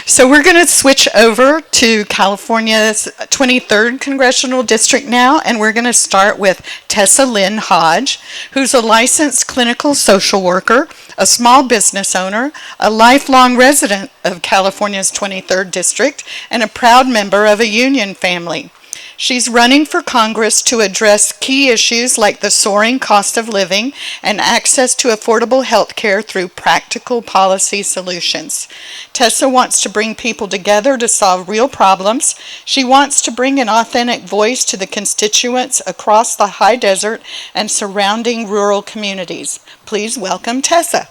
So we're going to switch over to California's 23rd Congressional District now, and we're going to start with Tessa Lynn Hodge, who's a licensed clinical social worker, a small business owner, a lifelong resident of California's 23rd District, and a proud member of a union family. She's running for Congress to address key issues like the soaring cost of living and access to affordable health care through practical policy solutions. Tessa wants to bring people together to solve real problems. She wants to bring an authentic voice to the constituents across the high desert and surrounding rural communities. Please welcome Tessa.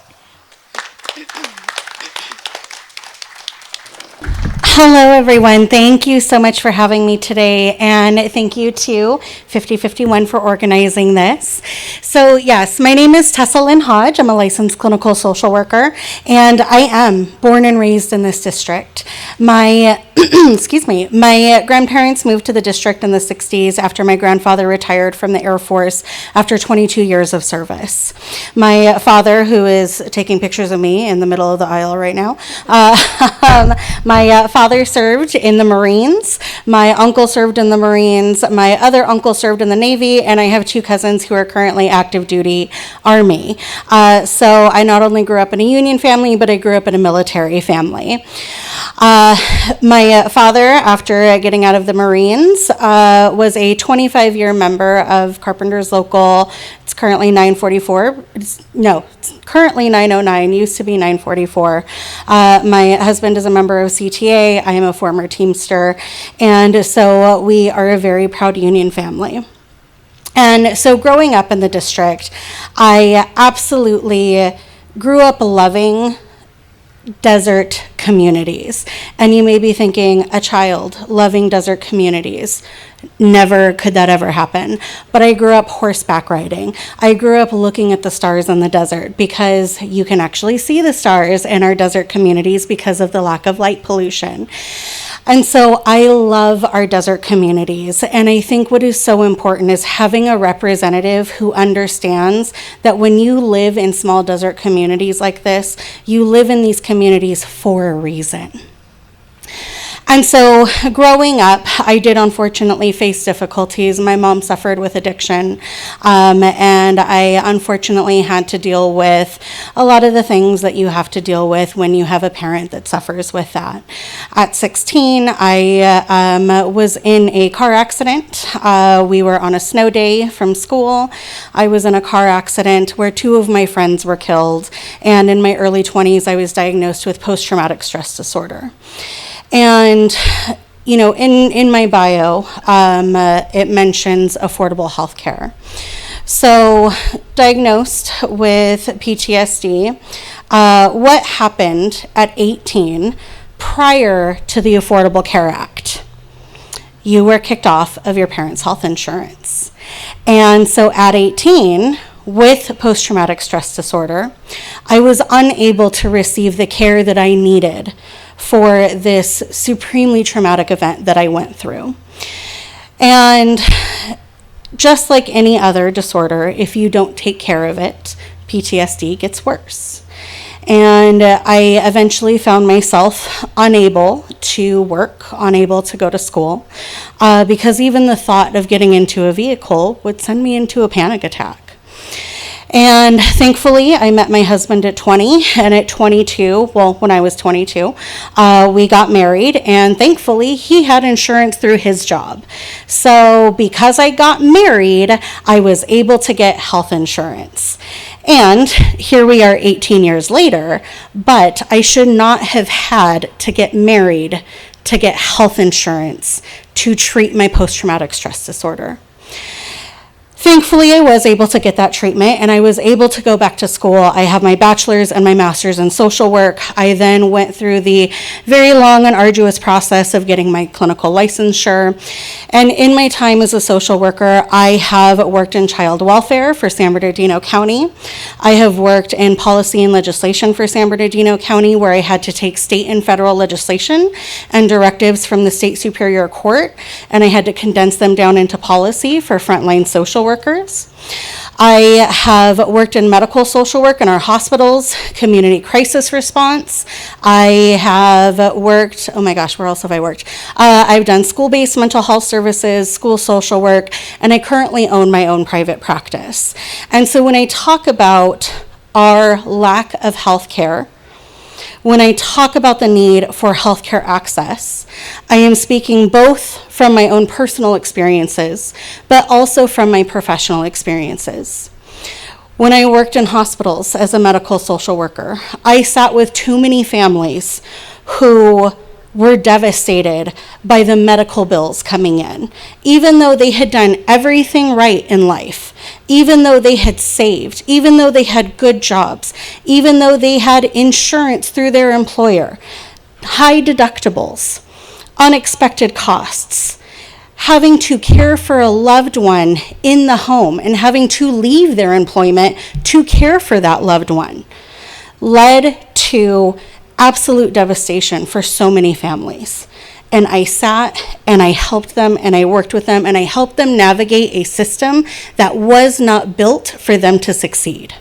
Hello, everyone. Thank you so much for having me today, and thank you to 5051 for organizing this. So, yes, my name is Tessa Lynn Hodge. I'm a licensed clinical social worker, and I am born and raised in this district. My my grandparents moved to the district in the 60s after my grandfather retired from the Air Force after 22 years of service. My father, who is taking pictures of me in the middle of the aisle right now, my father served in the Marines, my uncle served in the Marines, my other uncle served in the Navy, and I have two cousins who are currently active duty Army. So I not only grew up in a union family, but I grew up in a military family. My father, after getting out of the Marines, was a 25-year member of Carpenters Local. It's currently 944. It's currently 909, used to be 944. My husband is a member of CTA. I am a former Teamster. And so we are a very proud union family. And so growing up in the district, I absolutely grew up loving desert communities. And you may be thinking, a child loving desert communities, never could that ever happen. But I grew up horseback riding. I grew up looking at the stars in the desert because you can actually see the stars in our desert communities because of the lack of light pollution. And so I love our desert communities. And I think what is so important is having a representative who understands that when you live in small desert communities like this, you live in these communities for a reason. And so growing up, I did unfortunately face difficulties. My mom suffered with addiction, and I unfortunately had to deal with a lot of the things that you have to deal with when you have a parent that suffers with that. At 16, I was in a car accident. We were on a snow day from school. I was in a car accident where two of my friends were killed, and in my early 20s, I was diagnosed with post-traumatic stress disorder. And, in my bio, it mentions affordable health care. So, diagnosed with PTSD, what happened at 18 prior to the Affordable Care Act? You were kicked off of your parents' health insurance. And so at 18, with post-traumatic stress disorder, I was unable to receive the care that I needed for this supremely traumatic event that I went through. And just like any other disorder, if you don't take care of it, PTSD gets worse. And I eventually found myself unable to work, unable to go to school, because even the thought of getting into a vehicle would send me into a panic attack. And thankfully, I met my husband at 20, and at 22, when I was 22, we got married, and thankfully, he had insurance through his job. So because I got married, I was able to get health insurance. And here we are 18 years later, but I should not have had to get married to get health insurance to treat my post-traumatic stress disorder. Thankfully, I was able to get that treatment, and I was able to go back to school. I have my bachelor's and my master's in social work. I then went through the very long and arduous process of getting my clinical licensure. And in my time as a social worker, I have worked in child welfare for San Bernardino County. I have worked in policy and legislation for San Bernardino County, where I had to take state and federal legislation and directives from the state superior court, and I had to condense them down into policy for frontline social workers. I have worked in medical social work in our hospitals, community crisis response. I have worked, oh my gosh, where else have I worked? I've done school-based mental health services, school social work, and I currently own my own private practice. And so when I talk about our lack of health care, when I talk about the need for healthcare access, I am speaking both from my own personal experiences, but also from my professional experiences. When I worked in hospitals as a medical social worker, I sat with too many families who were devastated by the medical bills coming in. Even though they had done everything right in life, even though they had saved, even though they had good jobs, even though they had insurance through their employer, high deductibles, unexpected costs, having to care for a loved one in the home and having to leave their employment to care for that loved one, led to absolute devastation for so many families. And I sat and I helped them and I worked with them and I helped them navigate a system that was not built for them to succeed.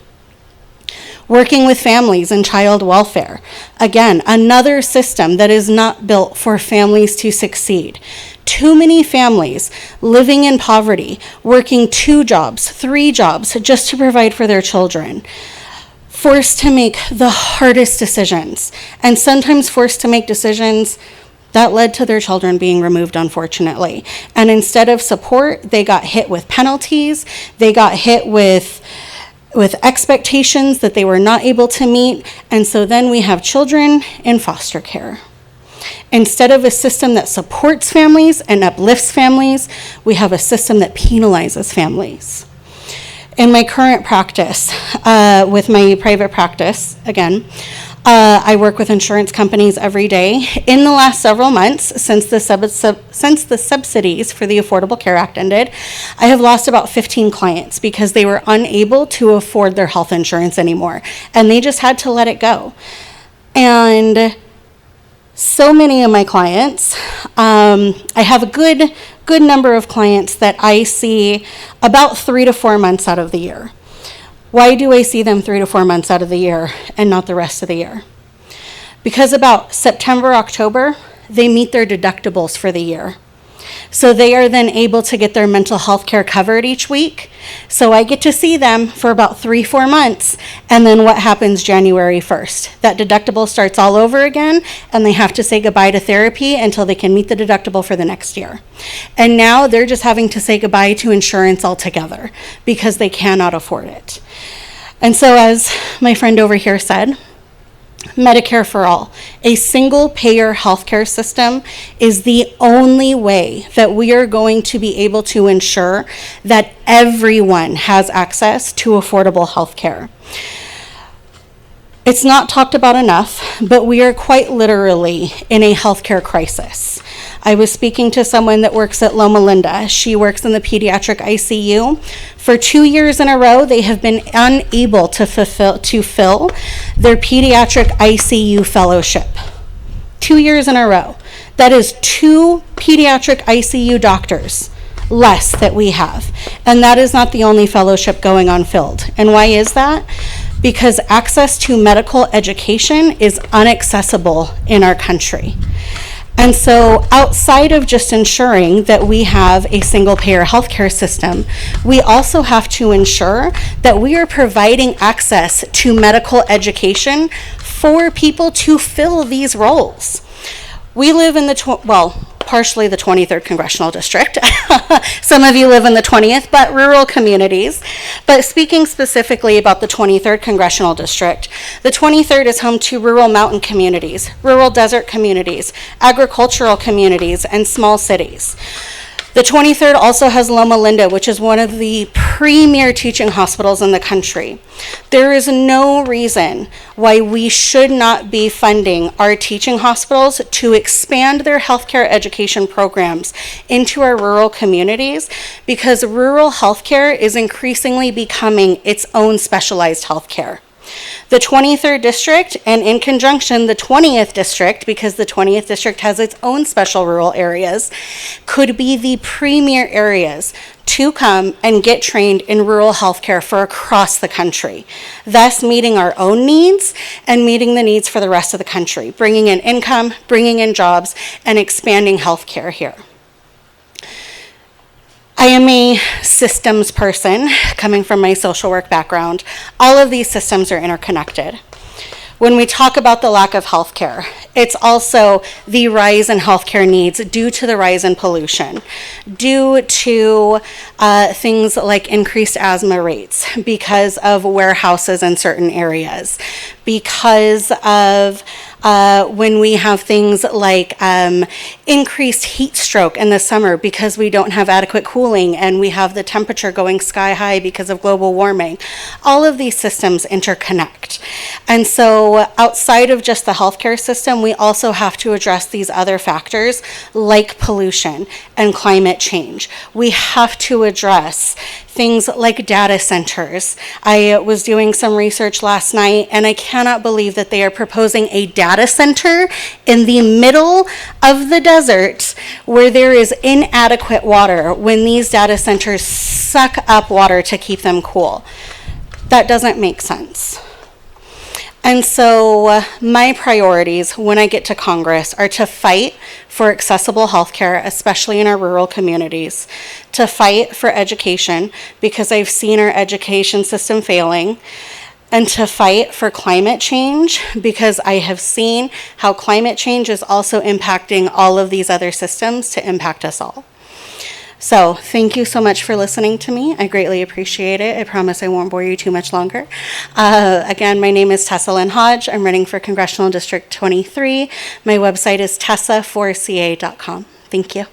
Working with families and child welfare. Again, another system that is not built for families to succeed. Too many families living in poverty, working 2 jobs, 3 jobs just to provide for their children. Forced to make the hardest decisions, and sometimes forced to make decisions that led to their children being removed, unfortunately. And instead of support, they got hit with penalties, they got hit with expectations that they were not able to meet, and so then we have children in foster care. Instead of a system that supports families and uplifts families, we have a system that penalizes families. In my current practice, with my private practice, again, I work with insurance companies every day. In the last several months, since the subsidies for the Affordable Care Act ended, I have lost about 15 clients because they were unable to afford their health insurance anymore, and they just had to let it go. And so many of my clients, I have a good number of clients that I see about 3 to 4 months out of the year. Why do I see them 3 to 4 months out of the year and not the rest of the year? Because about September, October, they meet their deductibles for the year. So they are then able to get their mental health care covered each week. So I get to see them for about 3-4 months. And then what happens January 1st? That deductible starts all over again, and they have to say goodbye to therapy until they can meet the deductible for the next year. And now they're just having to say goodbye to insurance altogether because they cannot afford it. And so as my friend over here said, Medicare for all, a single payer healthcare system is the only way that we are going to be able to ensure that everyone has access to affordable healthcare. It's not talked about enough, but we are quite literally in a healthcare crisis. I was speaking to someone that works at Loma Linda. She works in the pediatric ICU. For 2 years in a row, they have been unable to fill their pediatric ICU fellowship. 2 years in a row. That is 2 pediatric ICU doctors less that we have. And that is not the only fellowship going unfilled. And why is that? Because access to medical education is inaccessible in our country. And so outside of just ensuring that we have a single-payer healthcare system, we also have to ensure that we are providing access to medical education for people to fill these roles. We live in partially the 23rd Congressional District. Some of you live in the 20th, but rural communities. But speaking specifically about the 23rd Congressional District, the 23rd is home to rural mountain communities, rural desert communities, agricultural communities, and small cities. The 23rd also has Loma Linda, which is one of the premier teaching hospitals in the country. There is no reason why we should not be funding our teaching hospitals to expand their healthcare education programs into our rural communities, because rural healthcare is increasingly becoming its own specialized healthcare. The 23rd District, and in conjunction, the 20th District, because the 20th District has its own special rural areas, could be the premier areas to come and get trained in rural healthcare for across the country, thus meeting our own needs and meeting the needs for the rest of the country, bringing in income, bringing in jobs, and expanding healthcare here. I am a systems person coming from my social work background. All of these systems are interconnected. When we talk about the lack of healthcare, it's also the rise in healthcare needs due to the rise in pollution, due to things like increased asthma rates because of warehouses in certain areas, because of when we have things like increased heat stroke in the summer because we don't have adequate cooling and we have the temperature going sky high because of global warming. All of these systems interconnect. And so outside of just the healthcare system, we also have to address these other factors like pollution and climate change. We have to address things like data centers. I was doing some research last night and I cannot believe that they are proposing a data center in the middle of the desert where there is inadequate water when these data centers suck up water to keep them cool. That doesn't make sense. And so my priorities when I get to Congress are to fight for accessible healthcare, especially in our rural communities, to fight for education because I've seen our education system failing, and to fight for climate change because I have seen how climate change is also impacting all of these other systems to impact us all. So thank you so much for listening to me. I greatly appreciate it. I promise I won't bore you too much longer. Again, my name is Tessa Lynn Hodge. I'm running for Congressional District 23. My website is tessa4ca.com. Thank you.